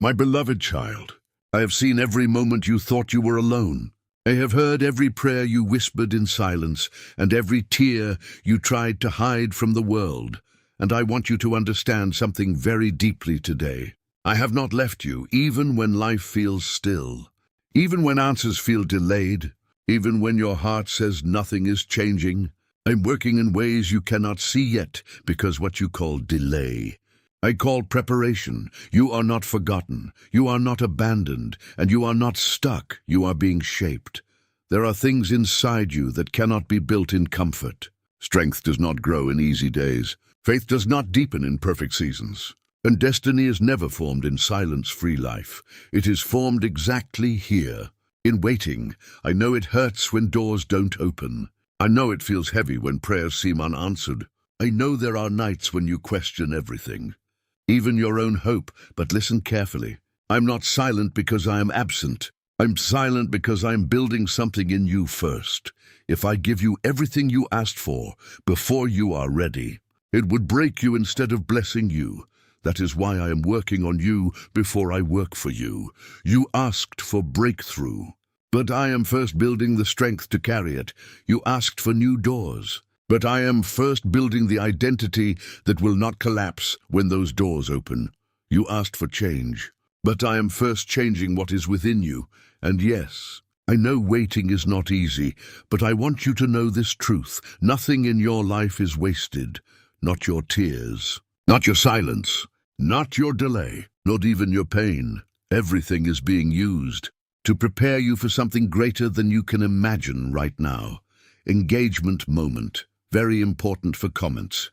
My beloved child, I have seen every moment you thought you were alone. I have heard every prayer you whispered in silence and every tear you tried to hide from the world. And I want you to understand something very deeply today. I have not left you, even when life feels still, even when answers feel delayed, even when your heart says nothing is changing. I'm working in ways you cannot see yet because what you call delay, I call preparation. You are not forgotten, you are not abandoned, and you are not stuck. You are being shaped. There are things inside you that cannot be built in comfort. Strength does not grow in easy days. Faith does not deepen in perfect seasons. And destiny is never formed in silence-free life. It is formed exactly here, in waiting. I know it hurts when doors don't open. I know it feels heavy when prayers seem unanswered. I know there are nights when you question everything, even your own hope, but listen carefully. I'm not silent because I am absent. I'm silent because I'm building something in you first. If I give you everything you asked for before you are ready, it would break you instead of blessing you. That is why I am working on you before I work for you. You asked for breakthrough, but I am first building the strength to carry it. You asked for new doors, but I am first building the identity that will not collapse when those doors open. You asked for change, but I am first changing what is within you. And yes, I know waiting is not easy, but I want you to know this truth. Nothing in your life is wasted. Not your tears, not your silence, not your delay, not even your pain. Everything is being used to prepare you for something greater than you can imagine right now. Engagement moment. Very important for comments.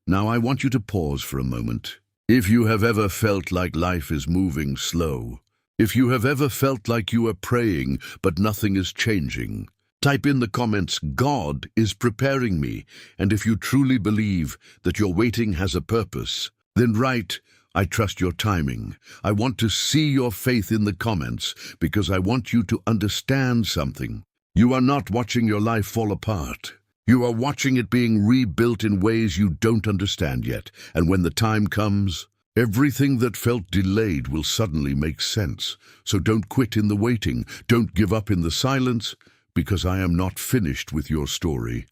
Now I want you to pause for a moment. If you have ever felt like life is moving slow, if you have ever felt like you are praying but nothing is changing, type in the comments, God is preparing me. And if you truly believe that your waiting has a purpose, then write, I trust your timing. I want to see your faith in the comments because I want you to understand something. You are not watching your life fall apart. You are watching it being rebuilt in ways you don't understand yet. And when the time comes, everything that felt delayed will suddenly make sense. So don't quit in the waiting. Don't give up in the silence, because I am not finished with your story.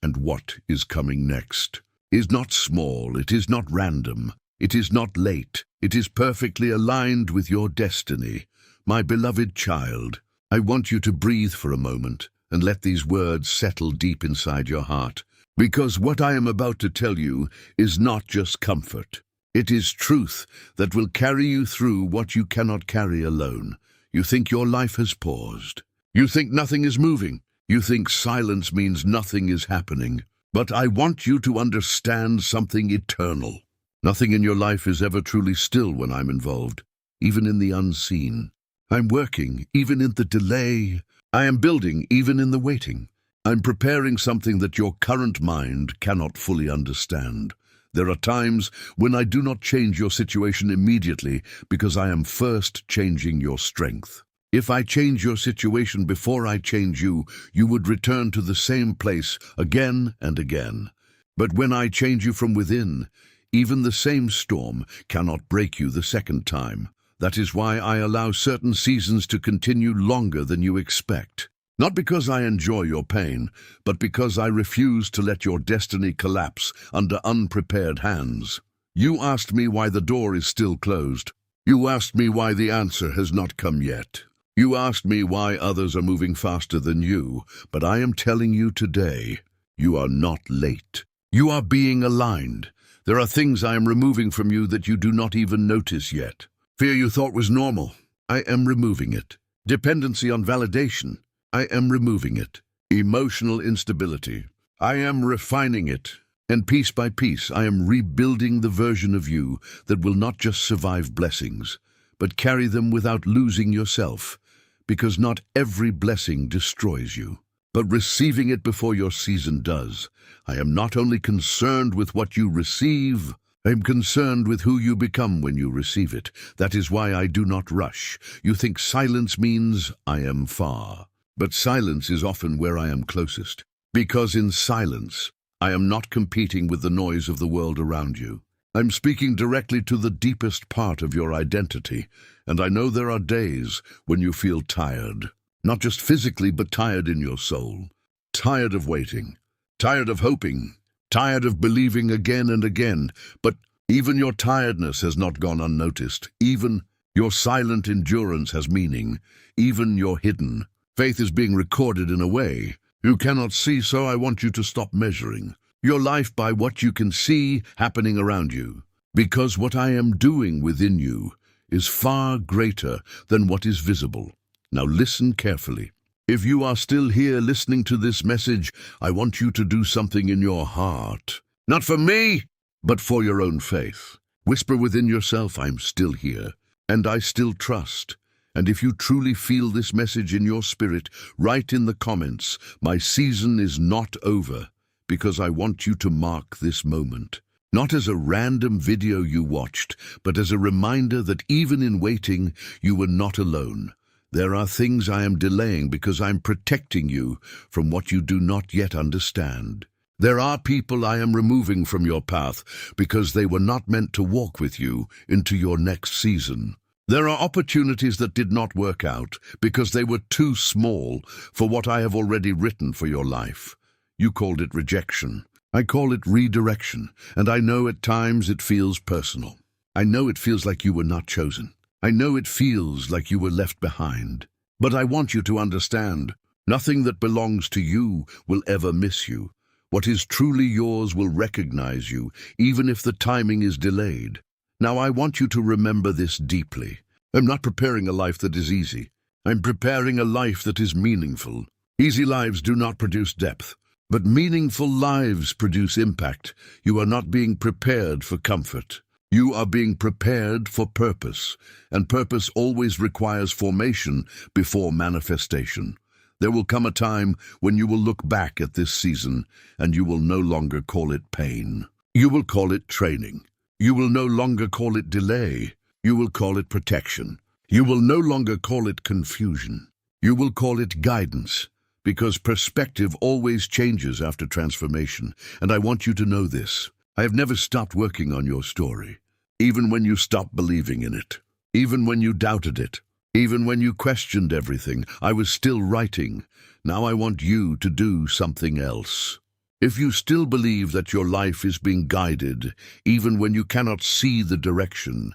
And what is coming next is not small. It is not random. It is not late. It is perfectly aligned with your destiny. My beloved child, I want you to breathe for a moment and let these words settle deep inside your heart. Because what I am about to tell you is not just comfort. It is truth that will carry you through what you cannot carry alone. You think your life has paused. You think nothing is moving. You think silence means nothing is happening. But I want you to understand something eternal. Nothing in your life is ever truly still when I'm involved, even in the unseen. I'm working, even in the delay. I am building, even in the waiting. I'm preparing something that your current mind cannot fully understand. There are times when I do not change your situation immediately because I am first changing your strength. If I change your situation before I change you, you would return to the same place again and again. But when I change you from within, even the same storm cannot break you the second time. That is why I allow certain seasons to continue longer than you expect. Not because I enjoy your pain, but because I refuse to let your destiny collapse under unprepared hands. You asked me why the door is still closed. You asked me why the answer has not come yet. You asked me why others are moving faster than you, but I am telling you today, you are not late. You are being aligned. There are things I am removing from you that you do not even notice yet. Fear you thought was normal. I am removing it. Dependency on validation. I am removing it. Emotional instability. I am refining it. And piece by piece, I am rebuilding the version of you that will not just survive blessings, but carry them without losing yourself. Because not every blessing destroys you, but receiving it before your season does. I am not only concerned with what you receive, I am concerned with who you become when you receive it. That is why I do not rush. You think silence means I am far. But silence is often where I am closest. Because in silence, I am not competing with the noise of the world around you. I'm speaking directly to the deepest part of your identity. And I know there are days when you feel tired, not just physically, but tired in your soul. Tired of waiting, tired of hoping, tired of believing again and again. But even your tiredness has not gone unnoticed. Even your silent endurance has meaning. Even your hidden faith is being recorded in a way you cannot see, so I want you to stop measuring your life by what you can see happening around you, because what I am doing within you is far greater than what is visible. Now listen carefully. If you are still here listening to this message, I want you to do something in your heart. Not for me, but for your own faith. Whisper within yourself, I'm still here, and I still trust. And if you truly feel this message in your spirit, write in the comments, my season is not over, because I want you to mark this moment. Not as a random video you watched, but as a reminder that even in waiting, you were not alone. There are things I am delaying because I'm protecting you from what you do not yet understand. There are people I am removing from your path because they were not meant to walk with you into your next season. There are opportunities that did not work out because they were too small for what I have already written for your life. You called it rejection. I call it redirection, and I know at times it feels personal. I know it feels like you were not chosen. I know it feels like you were left behind. But I want you to understand, nothing that belongs to you will ever miss you. What is truly yours will recognize you, even if the timing is delayed. Now I want you to remember this deeply. I'm not preparing a life that is easy. I'm preparing a life that is meaningful. Easy lives do not produce depth, but meaningful lives produce impact. You are not being prepared for comfort. You are being prepared for purpose, and purpose always requires formation before manifestation. There will come a time when you will look back at this season, and you will no longer call it pain. You will call it training. You will no longer call it delay. You will call it protection. You will no longer call it confusion. You will call it guidance, because perspective always changes after transformation. And I want you to know this. I have never stopped working on your story, even when you stopped believing in it, even when you doubted it, even when you questioned everything. I was still writing. Now I want you to do something else. If you still believe that your life is being guided, even when you cannot see the direction,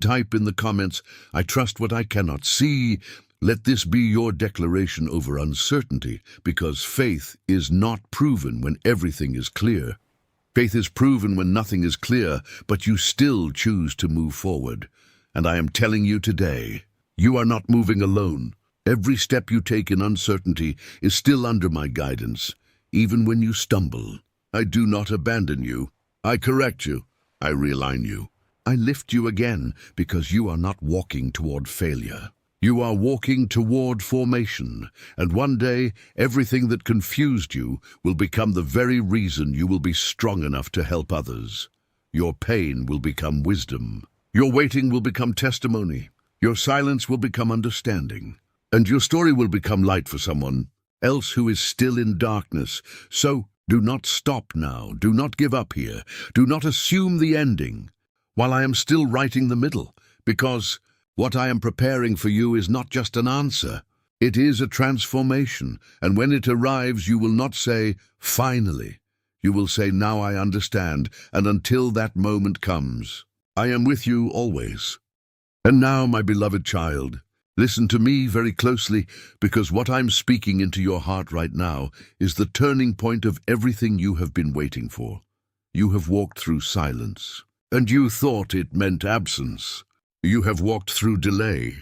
type in the comments, I trust what I cannot see. Let this be your declaration over uncertainty, because faith is not proven when everything is clear. Faith is proven when nothing is clear, but you still choose to move forward. And I am telling you today, you are not moving alone. Every step you take in uncertainty is still under my guidance. Even when you stumble, I do not abandon you. I correct you. I realign you. I lift you again, because you are not walking toward failure. You are walking toward formation, and one day everything that confused you will become the very reason you will be strong enough to help others. Your pain will become wisdom. Your waiting will become testimony. Your silence will become understanding. And your story will become light for someone else who is still in darkness. So do not stop now. Do not give up here. Do not assume the ending while I am still writing the middle, because what I am preparing for you is not just an answer. It is a transformation, and when it arrives, you will not say, finally. You will say, now I understand, and until that moment comes, I am with you always. And now, my beloved child, listen to me very closely, because what I'm speaking into your heart right now is the turning point of everything you have been waiting for. You have walked through silence, and you thought it meant absence. You have walked through delay,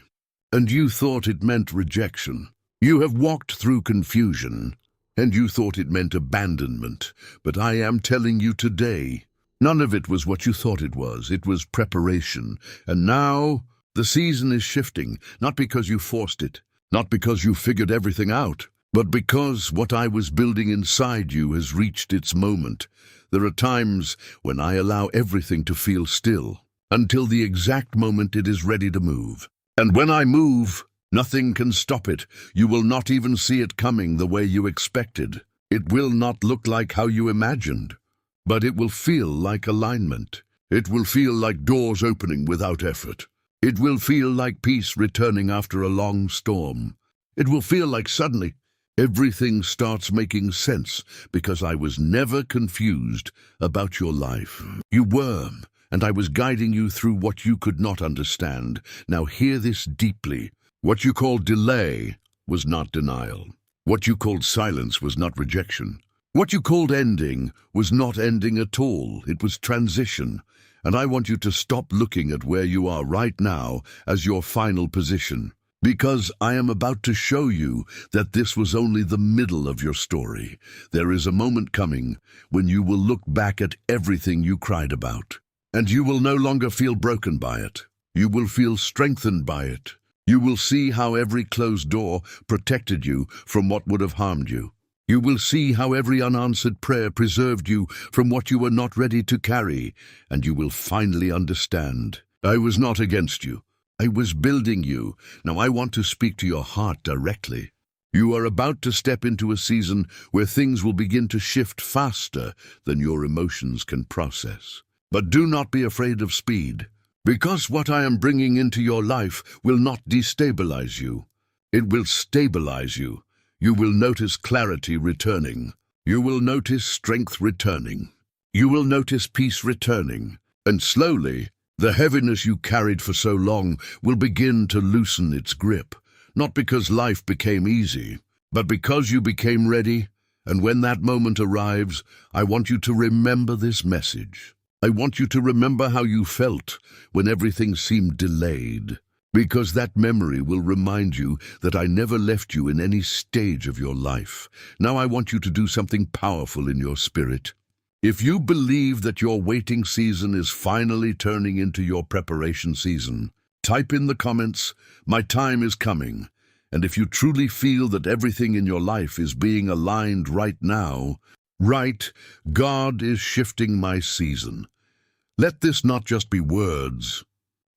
and you thought it meant rejection. You have walked through confusion, and you thought it meant abandonment. But I am telling you today, none of it was what you thought it was. It was preparation. And now the season is shifting, not because you forced it, not because you figured everything out, but because what I was building inside you has reached its moment. There are times when I allow everything to feel still, until the exact moment it is ready to move. And when I move, nothing can stop it. You will not even see it coming the way you expected. It will not look like how you imagined, but it will feel like alignment. It will feel like doors opening without effort. It will feel like peace returning after a long storm. It will feel like suddenly everything starts making sense because I was never confused about your life. You were, and I was guiding you through what you could not understand. Now hear this deeply. What you called delay was not denial. What you called silence was not rejection. What you called ending was not ending at all. It was transition. And I want you to stop looking at where you are right now as your final position, because I am about to show you that this was only the middle of your story. There is a moment coming when you will look back at everything you cried about, and you will no longer feel broken by it. You will feel strengthened by it. You will see how every closed door protected you from what would have harmed you. You will see how every unanswered prayer preserved you from what you were not ready to carry, and you will finally understand. I was not against you. I was building you. Now I want to speak to your heart directly. You are about to step into a season where things will begin to shift faster than your emotions can process. But do not be afraid of speed, because what I am bringing into your life will not destabilize you. It will stabilize you. You will notice clarity returning. You will notice strength returning. You will notice peace returning. And slowly, the heaviness you carried for so long will begin to loosen its grip. Not because life became easy, but because you became ready. And when that moment arrives, I want you to remember this message. I want you to remember how you felt when everything seemed delayed. Because that memory will remind you that I never left you in any stage of your life. Now I want you to do something powerful in your spirit. If you believe that your waiting season is finally turning into your preparation season, type in the comments, "My time is coming." And if you truly feel that everything in your life is being aligned right now, write, "God is shifting my season." Let this not just be words.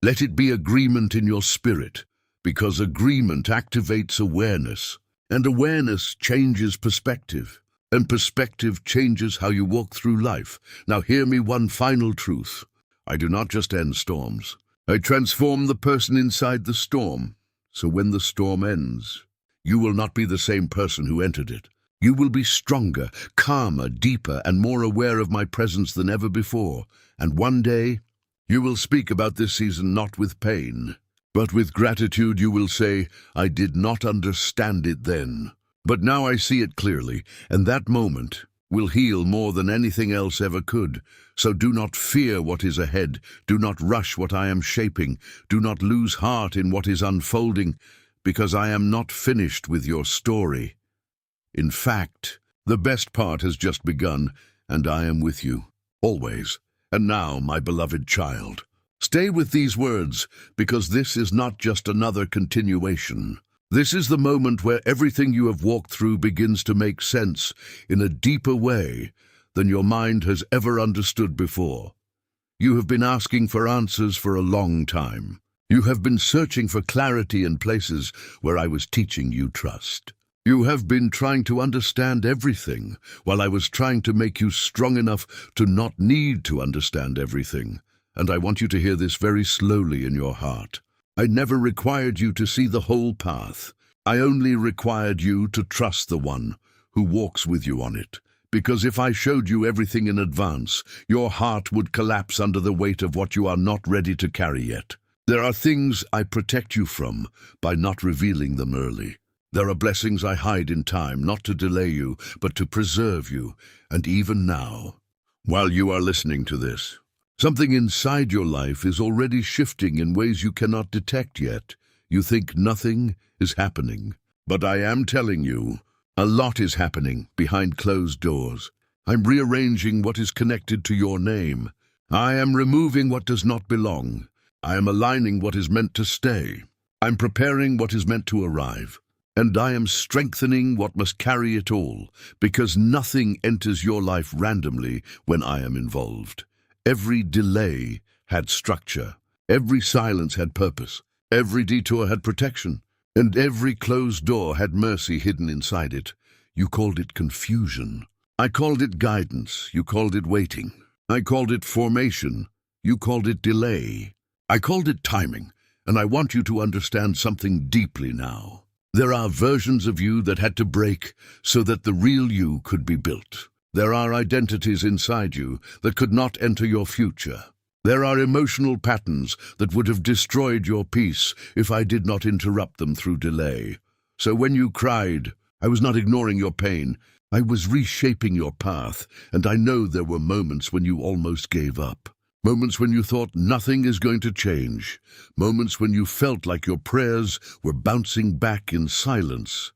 Let it be agreement in your spirit, because agreement activates awareness, and awareness changes perspective, and perspective changes how you walk through life. Now hear me one final truth. I do not just end storms. I transform the person inside the storm. So when the storm ends, you will not be the same person who entered it. You will be stronger, calmer, deeper, and more aware of my presence than ever before. And one day, you will speak about this season not with pain, but with gratitude. You will say, "I did not understand it then, but now I see it clearly," and that moment will heal more than anything else ever could. So do not fear what is ahead. Do not rush what I am shaping. Do not lose heart in what is unfolding, because I am not finished with your story. In fact, the best part has just begun, and I am with you, always. And now, my beloved child, stay with these words, because this is not just another continuation. This is the moment where everything you have walked through begins to make sense in a deeper way than your mind has ever understood before. You have been asking for answers for a long time. You have been searching for clarity in places where I was teaching you trust. You have been trying to understand everything, while I was trying to make you strong enough to not need to understand everything. And I want you to hear this very slowly in your heart. I never required you to see the whole path. I only required you to trust the one who walks with you on it. Because if I showed you everything in advance, your heart would collapse under the weight of what you are not ready to carry yet. There are things I protect you from by not revealing them early. There are blessings I hide in time, not to delay you, but to preserve you. And even now, while you are listening to this, something inside your life is already shifting in ways you cannot detect yet. You think nothing is happening. But I am telling you, a lot is happening behind closed doors. I'm rearranging what is connected to your name. I am removing what does not belong. I am aligning what is meant to stay. I'm preparing what is meant to arrive. And I am strengthening what must carry it all, because nothing enters your life randomly when I am involved. Every delay had structure. Every silence had purpose. Every detour had protection. And every closed door had mercy hidden inside it. You called it confusion. I called it guidance. You called it waiting. I called it formation. You called it delay. I called it timing. And I want you to understand something deeply now. There are versions of you that had to break so that the real you could be built. There are identities inside you that could not enter your future. There are emotional patterns that would have destroyed your peace if I did not interrupt them through delay. So when you cried, I was not ignoring your pain. I was reshaping your path, and I know there were moments when you almost gave up. Moments when you thought nothing is going to change. Moments when you felt like your prayers were bouncing back in silence.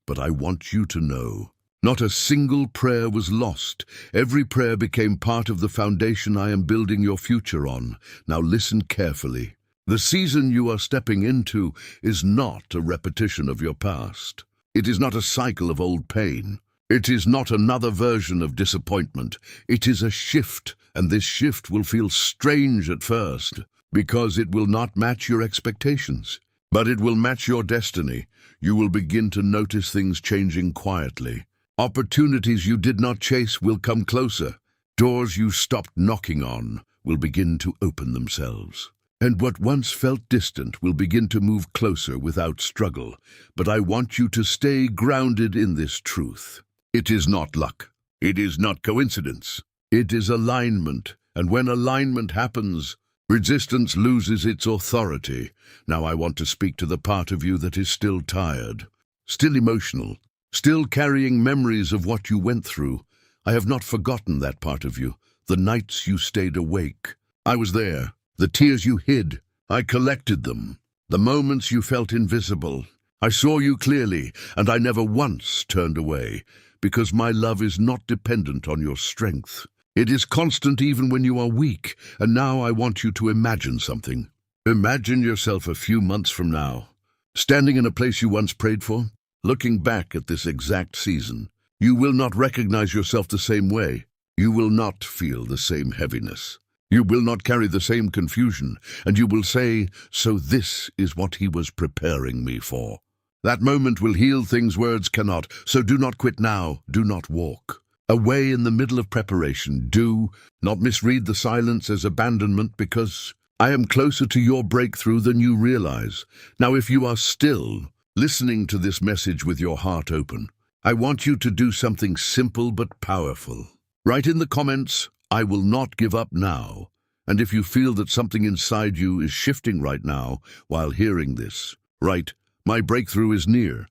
But I want you to know, not a single prayer was lost. Every prayer became part of the foundation I am building your future on. Now listen carefully. The season you are stepping into is not a repetition of your past. It is not a cycle of old pain. It is not another version of disappointment. It is a shift, and this shift will feel strange at first, because it will not match your expectations. But it will match your destiny. You will begin to notice things changing quietly. Opportunities you did not chase will come closer. Doors you stopped knocking on will begin to open themselves. And what once felt distant will begin to move closer without struggle. But I want you to stay grounded in this truth. It is not luck. It is not coincidence. It is alignment. And when alignment happens, resistance loses its authority. Now I want to speak to the part of you that is still tired, still emotional, still carrying memories of what you went through. I have not forgotten that part of you, the nights you stayed awake. I was there, the tears you hid. I collected them, the moments you felt invisible. I saw you clearly, and I never once turned away, because my love is not dependent on your strength. It is constant even when you are weak, and now I want you to imagine something. Imagine yourself a few months from now, standing in a place you once prayed for, looking back at this exact season. You will not recognize yourself the same way. You will not feel the same heaviness. You will not carry the same confusion, and you will say, "So this is what he was preparing me for." That moment will heal things words cannot, so do not quit now, do not walk away in the middle of preparation. Do not misread the silence as abandonment, because I am closer to your breakthrough than you realize. Now, if you are still listening to this message with your heart open, I want you to do something simple but powerful. Write in the comments, "I will not give up now." And if you feel that something inside you is shifting right now while hearing this, write, "My breakthrough is near."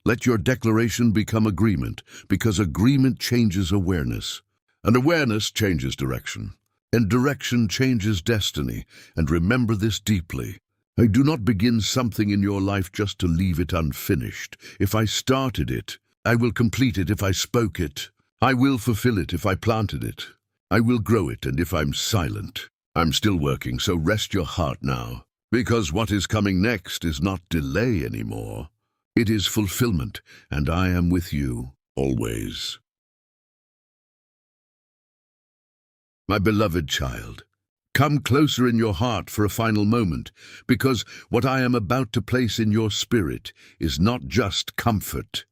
Let your declaration become agreement, because agreement changes awareness, and awareness changes direction, and direction changes destiny. And remember this deeply. I do not begin something in your life just to leave it unfinished. If I started it, I will complete it. If I spoke it, I will fulfill it. If I planted it, I will grow it. And if I'm silent, I'm still working. So rest your heart now, because what is coming next is not delay anymore. It is fulfillment, and I am with you always. My beloved child, come closer in your heart for a final moment, because what I am about to place in your spirit is not just comfort.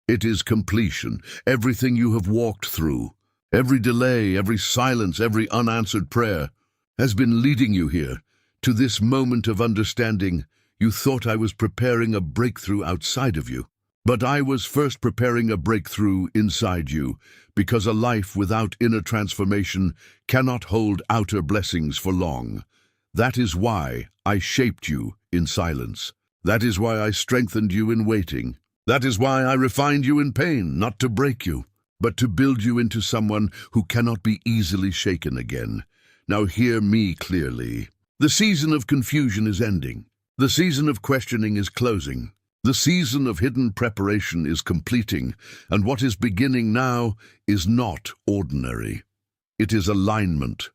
It is completion. Everything you have walked through, every delay, every silence, every unanswered prayer has been leading you here, to this moment of understanding. You thought I was preparing a breakthrough outside of you, but I was first preparing a breakthrough inside you, because a life without inner transformation cannot hold outer blessings for long. That is why I shaped you in silence. That is why I strengthened you in waiting. That is why I refined you in pain, not to break you, but to build you into someone who cannot be easily shaken again. Now hear me clearly. The season of confusion is ending. The season of questioning is closing. The season of hidden preparation is completing, and what is beginning now is not ordinary. It is alignment.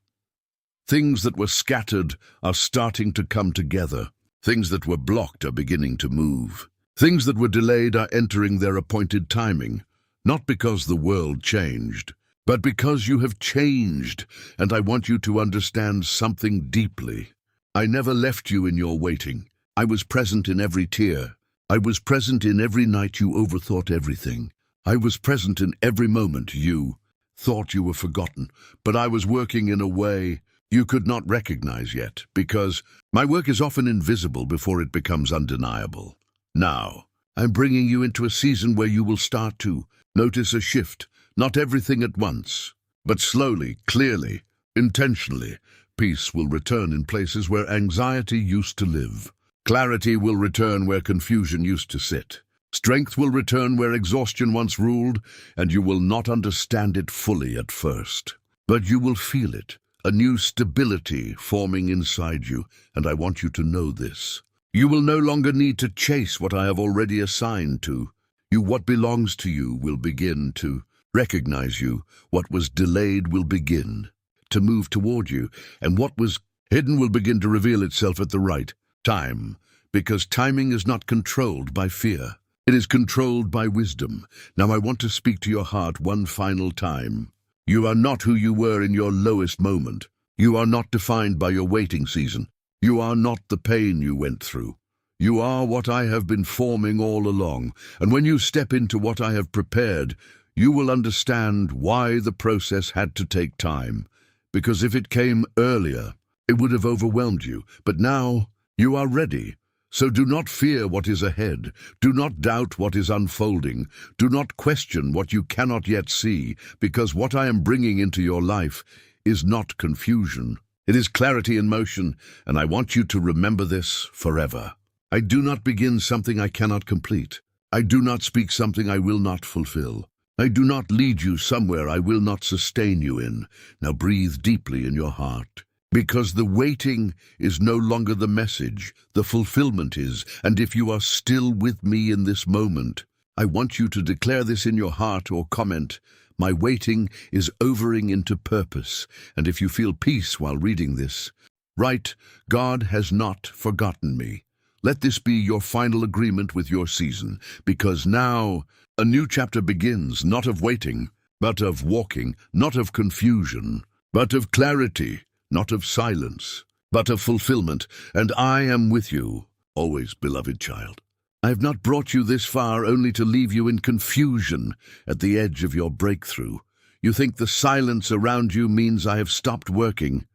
Things that were scattered are starting to come together. Things that were blocked are beginning to move. Things that were delayed are entering their appointed timing, not because the world changed, but because you have changed, and I want you to understand something deeply. I never left you in your waiting. I was present in every tear. I was present in every night you overthought everything. I was present in every moment you thought you were forgotten, but I was working in a way you could not recognize yet, because my work is often invisible before it becomes undeniable. Now, I'm bringing you into a season where you will start to notice a shift, not everything at once, but slowly, clearly, intentionally. Peace will return in places where anxiety used to live. Clarity will return where confusion used to sit. Strength will return where exhaustion once ruled, and you will not understand it fully at first. But you will feel it, a new stability forming inside you, and I want you to know this. You will no longer need to chase what I have already assigned to you. What belongs to you will begin to recognize you. What was delayed will begin to move toward you, and what was hidden will begin to reveal itself at the right time, because timing is not controlled by fear. It is controlled by wisdom. Now I want to speak to your heart one final time. You are not who you were in your lowest moment. You are not defined by your waiting season. You are not the pain you went through. You are what I have been forming all along, and when you step into what I have prepared, you will understand why the process had to take time. Because if it came earlier, it would have overwhelmed you. But now, you are ready. So do not fear what is ahead. Do not doubt what is unfolding. Do not question what you cannot yet see, because what I am bringing into your life is not confusion. It is clarity in motion, and I want you to remember this forever. I do not begin something I cannot complete. I do not speak something I will not fulfill. I do not lead you somewhere I will not sustain you in. Now breathe deeply in your heart. Because the waiting is no longer the message, the fulfillment is, and if you are still with me in this moment, I want you to declare this in your heart or comment, my waiting is overing into purpose, and if you feel peace while reading this, write, God has not forgotten me. Let this be your final agreement with your season, because now a new chapter begins, not of waiting, but of walking, not of confusion, but of clarity, not of silence, but of fulfillment, and I am with you, always, beloved child. I have not brought you this far only to leave you in confusion at the edge of your breakthrough. You think the silence around you means I have stopped working,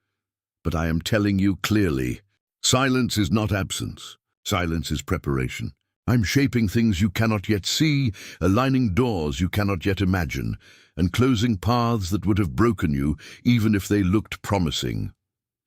but I am telling you clearly, silence is not absence. Silence is preparation. I'm shaping things you cannot yet see, aligning doors you cannot yet imagine, and closing paths that would have broken you even if they looked promising.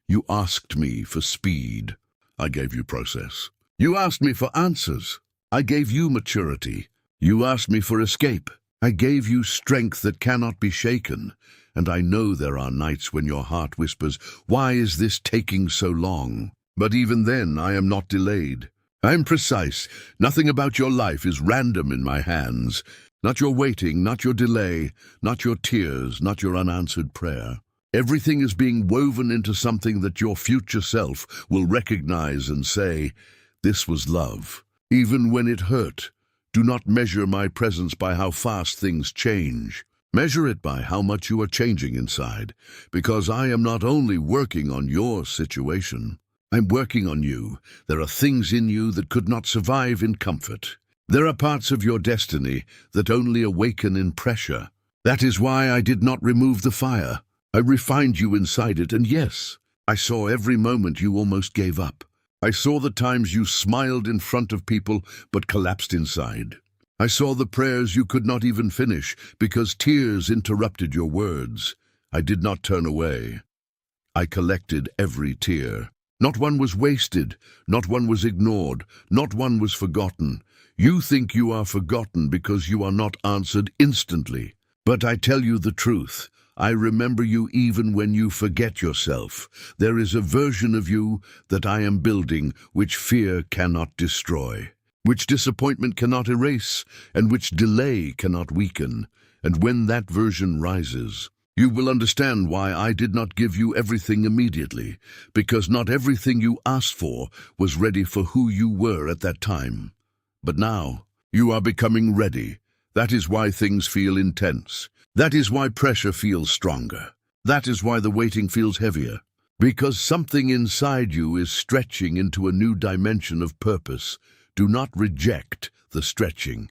You asked me for speed. I gave you process. You asked me for answers. I gave you maturity. You asked me for escape. I gave you strength that cannot be shaken. And I know there are nights when your heart whispers, why is this taking so long? But even then, I am not delayed. I am precise. Nothing about your life is random in my hands. Not your waiting, not your delay, not your tears, not your unanswered prayer. Everything is being woven into something that your future self will recognize and say, this was love. Even when it hurt, do not measure my presence by how fast things change. Measure it by how much you are changing inside, because I am not only working on your situation, I'm working on you. There are things in you that could not survive in comfort. There are parts of your destiny that only awaken in pressure. That is why I did not remove the fire. I refined you inside it, and yes, I saw every moment you almost gave up. I saw the times you smiled in front of people but collapsed inside. I saw the prayers you could not even finish because tears interrupted your words. I did not turn away. I collected every tear. Not one was wasted, not one was ignored, not one was forgotten. You think you are forgotten because you are not answered instantly. But I tell you the truth. I remember you even when you forget yourself. There is a version of you that I am building which fear cannot destroy, which disappointment cannot erase, and which delay cannot weaken. And when that version rises, you will understand why I did not give you everything immediately, because not everything you asked for was ready for who you were at that time. But now, you are becoming ready. That is why things feel intense. That is why pressure feels stronger. That is why the waiting feels heavier. Because something inside you is stretching into a new dimension of purpose. Do not reject the stretching,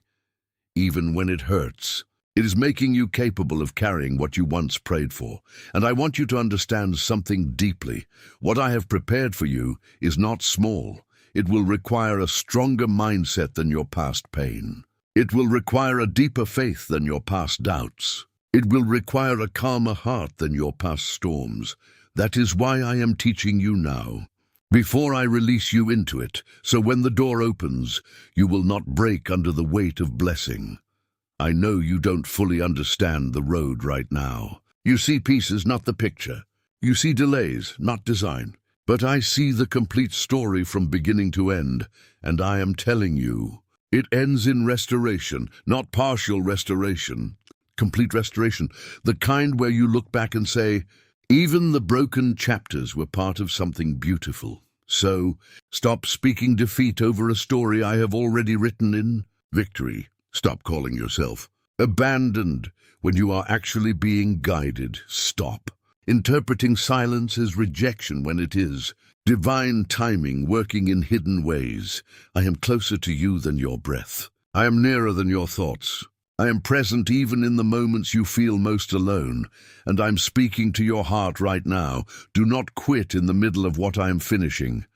even when it hurts. It is making you capable of carrying what you once prayed for. And I want you to understand something deeply. What I have prepared for you is not small. It will require a stronger mindset than your past pain. It will require a deeper faith than your past doubts. It will require a calmer heart than your past storms. That is why I am teaching you now, before I release you into it, so when the door opens, you will not break under the weight of blessing. I know you don't fully understand the road right now. You see pieces, not the picture. You see delays, not design. But I see the complete story from beginning to end, and I am telling you, it ends in restoration, not partial restoration. Complete restoration, the kind where you look back and say, even the broken chapters were part of something beautiful. So, stop speaking defeat over a story I have already written in victory. Stop calling yourself abandoned when you are actually being guided. Stop interpreting silence as rejection when it is divine timing working in hidden ways. I am closer to you than your breath. I am nearer than your thoughts. I am present even in the moments you feel most alone, and I'm speaking to your heart right now. Do not quit in the middle of what I am finishing,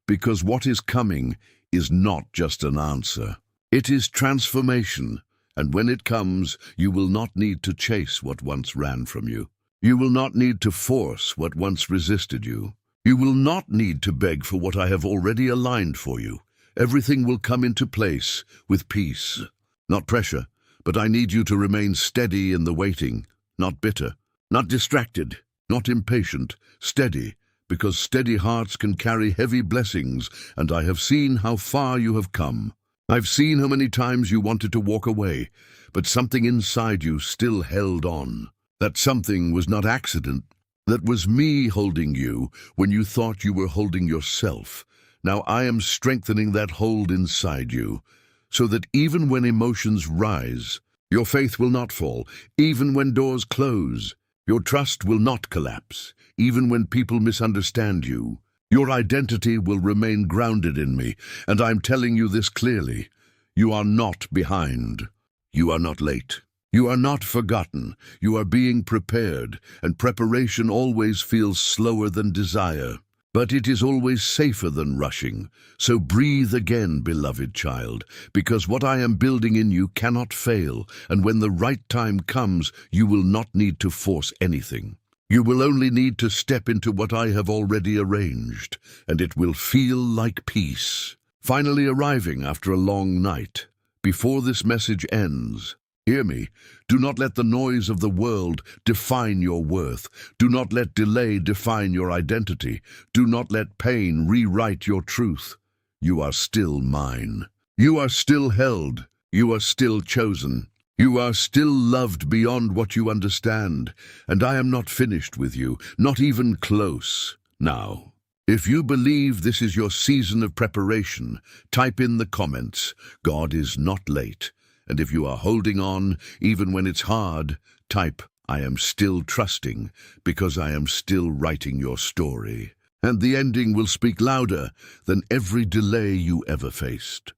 because what is coming is not just an answer. It is transformation, and when it comes, you will not need to chase what once ran from you. You will not need to force what once resisted you. You will not need to beg for what I have already aligned for you. Everything will come into place with peace, not pressure. But I need you to remain steady in the waiting, not bitter, not distracted, not impatient, steady, because steady hearts can carry heavy blessings, and I have seen how far you have come. I've seen how many times you wanted to walk away, but something inside you still held on. That something was not accident. That was me holding you when you thought you were holding yourself. Now I am strengthening that hold inside you, so that even when emotions rise, your faith will not fall. Even when doors close, your trust will not collapse. Even when people misunderstand you, your identity will remain grounded in me. And I'm telling you this clearly. You are not behind. You are not late. You are not forgotten. You are being prepared, and preparation always feels slower than desire. But it is always safer than rushing. So breathe again, beloved child, because what I am building in you cannot fail, and when the right time comes, you will not need to force anything. You will only need to step into what I have already arranged, and it will feel like peace. Finally arriving after a long night. Before this message ends, hear me. Do not let the noise of the world define your worth. Do not let delay define your identity. Do not let pain rewrite your truth. You are still mine. You are still held. You are still chosen. You are still loved beyond what you understand. And I am not finished with you, not even close. Now, if you believe this is your season of preparation, type in the comments, God is not late. And if you are holding on, even when it's hard, type, I am still trusting, because I am still writing your story. And the ending will speak louder than every delay you ever faced.